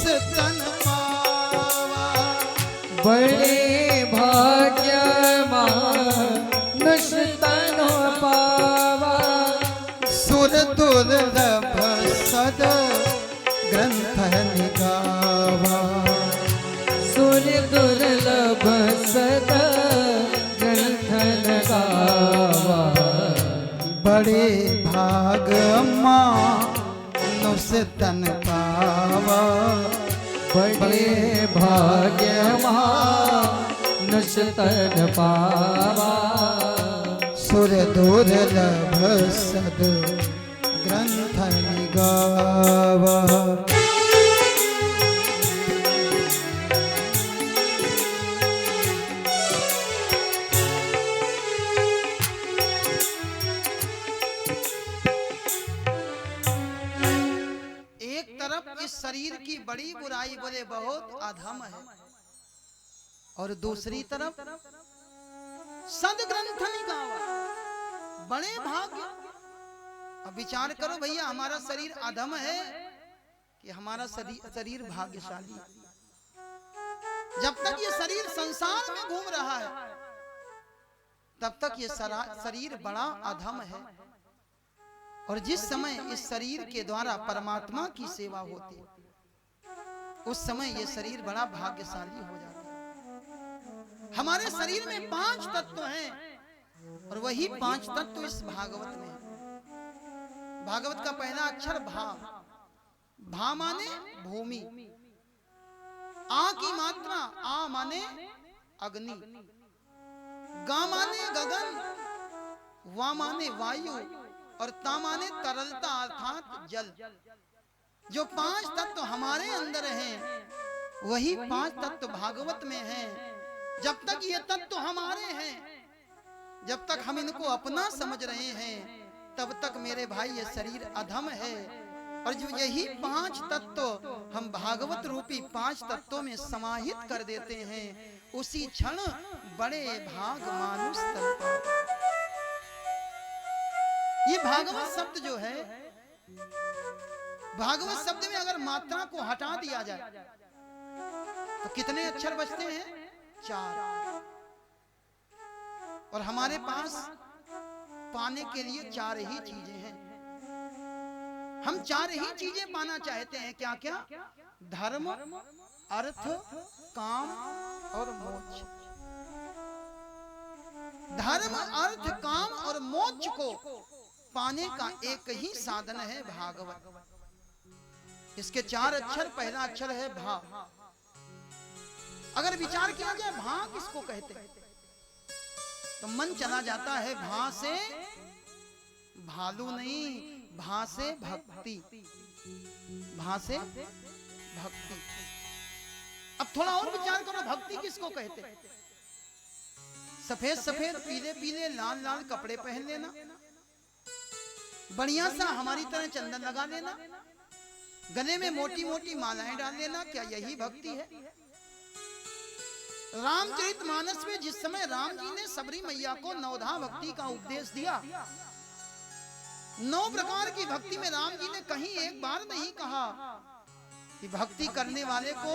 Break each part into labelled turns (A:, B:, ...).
A: तन पावा।
B: बड़े भाग्य मानुष तन पावा।
A: सुर दुर्लभ सद ग्रंथ निगावा।
B: सुर दुर्लभ सद ग्रंथ लगावा।
A: बड़े भाग मानुष तन पावा।
B: बड़े भाग्य मानुष तन पावा।
A: सुर दुर्लभ सद ग्रंथ निगावा। शरीर की बड़ी बुराई बोले बहुत अधम है, और दूसरी तरफ सदग्रंथ निगावा, बड़े भाग्य। अब विचार करो भैया, हमारा शरीर अधम है कि हमारा शरीर भाग्यशाली है। जब तक ये शरीर संसार में घूम रहा है तब तक ये शरीर बड़ा अधम है, और जिस समय इस शरीर के द्वारा परमात्मा की सेवा होती है उस समय ये शरीर बड़ा भाग्यशाली हो जाता है। हमारे शरीर में 5 तत्व हैं, और वही 5 तत्व इस भागवत में है। भागवत का पहला अक्षर भा। भा माने भूमि, आ की मात्रा आ माने अग्नि, गा माने गगन, वा माने वायु, और ता माने तरलता अर्थात जल। जो 5 तत्व हमारे अंदर हैं वही 5 तत्व भागवत में हैं। जब तक ये तत्व हमारे हैं, जब तक हम इनको अपना समझ रहे हैं, तब तक मेरे भाई ये शरीर अधम है। और जो यही 5 तत्व हम भागवत रूपी 5 तत्वों में समाहित कर देते हैं, उसी क्षण बड़े भाग मानुष तन पावा। ये भागवत शब्द जो है, भागवत शब्द में अगर मात्रा को हटा दिया जाए तो कितने अक्षर बचते हैं? 4। और हमारे पास पाने के लिए 4 ही चीजें हैं। हम 4 ही चीजें पाना चाहते हैं। क्या क्या? धर्म, अर्थ, काम और मोक्ष। धर्म, अर्थ, काम और मोक्ष को पाने का एक ही साधन है भागवत। इसके 4 अक्षर, पहला अक्षर है भा। अगर विचार किया जाए भा किसको कहते हैं तो मन चला जाता है भा से भालू नहीं, भा से भक्ति। भा से भक्ति। अब थोड़ा और विचार करो, भक्ति किसको कहते हैं? सफेद सफेद, पीले पीले, लाल लाल कपड़े पहन लेना, बढ़िया सा हमारी तरह चंदन लगा लेना, गले में मोटी मोटी मालाएं डाल लेना, क्या यही भक्ति है? रामचरितमानस में जिस समय राम जी ने सबरी मैया को नवधा भक्ति का उपदेश दिया, 9 प्रकार की भक्ति में राम जी ने कहीं एक बार नहीं कहा कि भक्ति करने वाले को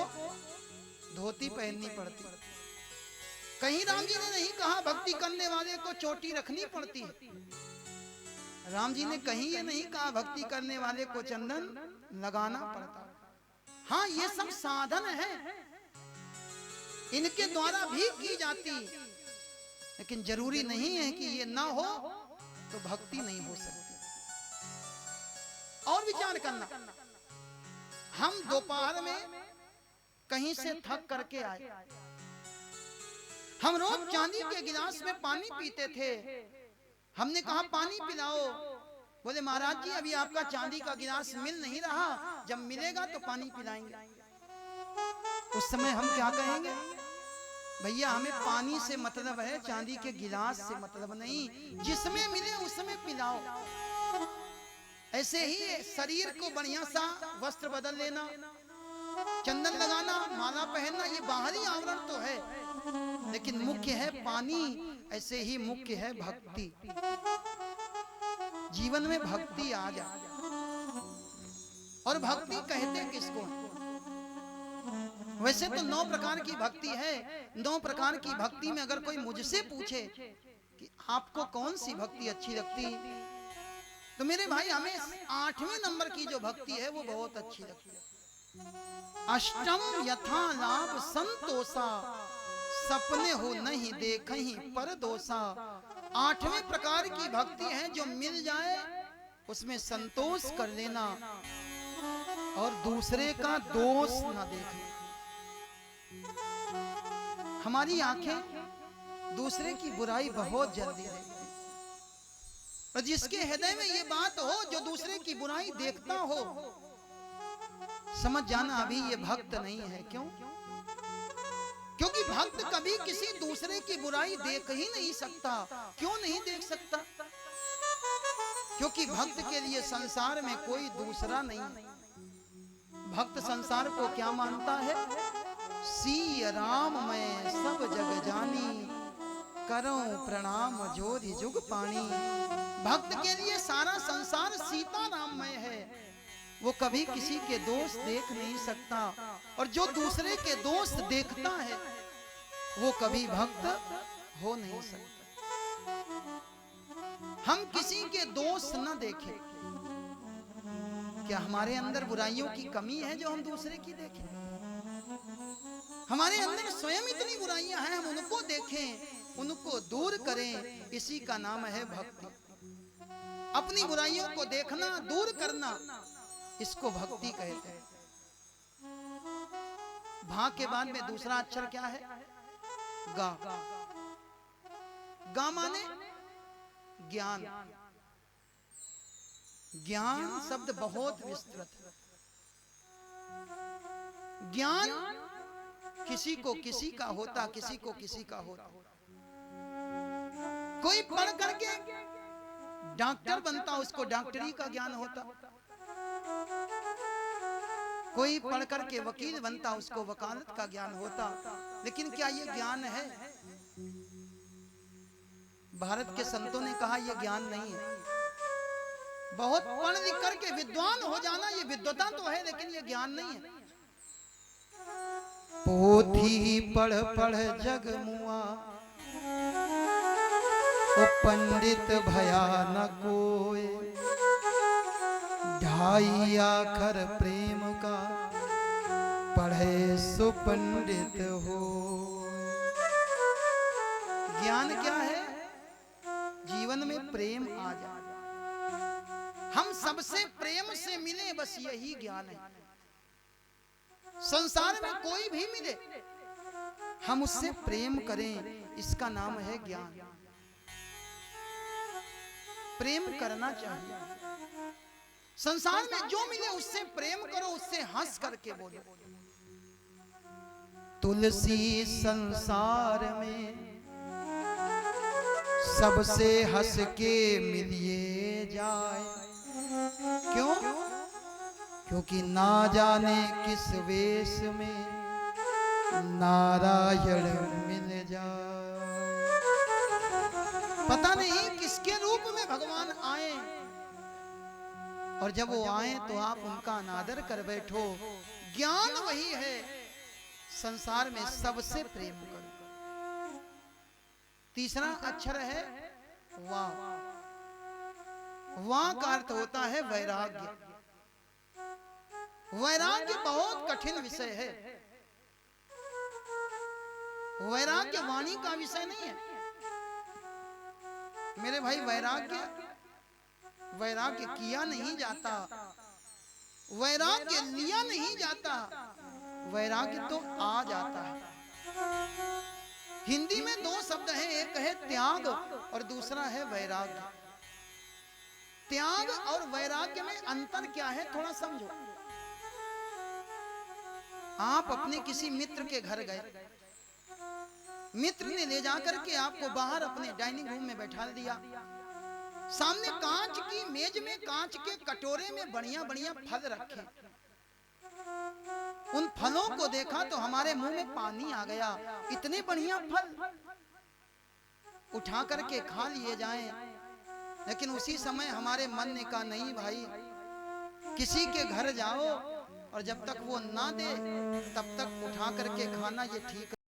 A: धोती पहननी पड़ती। कहीं राम जी ने नहीं कहा भक्ति करने वाले को चोटी रखनी पड़ती है। राम जी ने कहीं ये नहीं कहा भक्ति करने वाले को चंदन लगाना पड़ता। हाँ, ये सब साधन है, इनके द्वारा भी की जाती, लेकिन जरूरी नहीं है कि ये ना हो तो भक्ति नहीं हो सकती। और विचार करना, हम दोपहर में कहीं से थक करके आए, हम रोज चांदी के गिलास में पानी पीते थे। हमने कहा पानी पिलाओ, बोले महाराज जी अभी आपका चांदी का गिलास मिल नहीं रहा, जब मिलेगा तो पानी पिलाएंगे। उस समय हम क्या कहेंगे? भैया हमें पानी से मतलब है, चांदी के गिलास से मतलब नहीं, जिसमें मिले उसमें पिलाओ। ऐसे ही शरीर को बढ़िया सा वस्त्र बदल लेना, चंदन लगाना, माला पहनना, ये बाहरी आवरण तो है, लेकिन मुख्य है पानी। ऐसे ही मुख्य है भक्ति। जीवन में भक्ति आ जाए। और भक्ति कहते किसको? वैसे तो 9 प्रकार की भक्ति है। 9 प्रकार की भक्ति में अगर कोई मुझसे पूछे कि आपको कौन सी भक्ति अच्छी लगती, तो मेरे भाई हमें 8वें नंबर की जो भक्ति है वो बहुत अच्छी लगती है। अष्टम यथा लाभ संतोषा, सपने हो नहीं देखहीं पर दोषा। 8वें प्रकार की भक्ति है जो मिल जाए उसमें संतोष कर लेना और दूसरे का दोष ना देखना। हमारी आंखें दूसरे की बुराई बहुत जल्दी देखती हैं, और जिसके हृदय में ये बात हो, जो दूसरे की बुराई देखता हो, समझ जाना अभी ये भक्त नहीं है। क्यों? क्योंकि भक्त कभी किसी दूसरे की बुराई देख ही नहीं सकता। क्यों नहीं देख सकता? क्योंकि भक्त के लिए संसार में कोई दूसरा नहीं। भक्त संसार को क्या मानता है? सी राम मैं सब जग जानी, करो प्रणाम जोधि जुग पानी। भक्त के लिए सारा संसार सीता राममय है। वो कभी किसी के दोष देख नहीं सकता, और जो दूसरे के दोष देखता है वो कभी भक्त हो नहीं सकता। हम किसी के दोष न देखें। क्या हमारे अंदर बुराइयों की कमी है जो हम दूसरे की देखें? हमारे अंदर स्वयं इतनी बुराइयां हैं, हम उनको देखें, उनको दूर करें। इसी का नाम है भक्ति। अपनी बुराइयों को देखना, दूर करना, इसको भक्ति कहते हैं। भा के बाद में दूसरा अक्षर क्या है? गा। गा माने ज्ञान। ज्ञान शब्द बहुत विस्तृत है। ज्ञान किसी को किसी का होता, किसी को किसी का होता। कोई पढ़ करके डॉक्टर बनता, उसको डॉक्टरी का ज्ञान होता। कोई पढ़ करके वकील बनता, उसको वकालत का ज्ञान होता। लेकिन क्या ये ज्ञान है? भारत के संतों ने कहा यह ज्ञान नहीं है। बहुत पढ़ लिख करके विद्वान हो जाना ये विद्वता तो है, लेकिन ये ज्ञान नहीं है। पोथी पढ़ पढ़ जग मुआ, ओ पंडित भया न कोय। ढाई आखर प्रेम का, पढ़े सो पंडित हो। ज्ञान क्या है? जीवन में प्रेम आ जाए, हम सबसे प्रेम से मिले, बस यही ज्ञान है। संसार में कोई भी मिले, हम उससे प्रेम करें, इसका नाम है ज्ञान। प्रेम करना चाहिए। संसार में जो मिले उससे प्रेम करो, उससे हंस करके बोलो। तुलसी संसार में सबसे हंस के मिलिए जाए। क्यों? क्योंकि ना जाने किस वेश में नारायण मिल जाए। पता नहीं किसके रूप में भगवान आए, और जब वो आए तो आप उनका अनादर कर बैठो। ज्ञान वही है, संसार में सबसे प्रेम करो। तीसरा अक्षर है वा। वा का अर्थ होता है वैराग्य। वैराग्य बहुत कठिन विषय है। वैराग्य वाणी का विषय नहीं है मेरे भाई। वैराग्य किया नहीं जाता, वैराग्य लिया नहीं जाता, वैराग्य तो आ जाता है। हिंदी में दो शब्द हैं, एक है त्याग और दूसरा है वैराग्य। त्याग और वैराग्य में अंतर क्या है थोड़ा समझो। आप अपने किसी मित्र के घर गए, मित्र ने ले जाकर के आपको बाहर अपने डाइनिंग रूम में बैठा दिया। सामने कांच की मेज में कांच के कटोरे में बढ़िया बढ़िया फल रखे। उन फलों को देखा तो हमारे मुंह में पानी आ गया। इतने बढ़िया फल उठा करके खा लिए जाएं, लेकिन उसी समय हमारे मन ने कहा नहीं भाई, किसी के घर जाओ और जब तक वो ना दे तब तक उठा करके खाना ये ठीक